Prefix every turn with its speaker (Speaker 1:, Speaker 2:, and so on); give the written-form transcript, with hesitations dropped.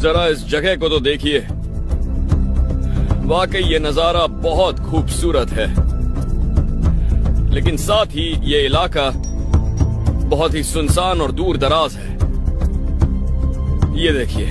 Speaker 1: जरा इस जगह को तो देखिए, वाकई ये नजारा बहुत खूबसूरत है, लेकिन साथ ही ये इलाका बहुत ही सुनसान और दूर दराज है। ये देखिए,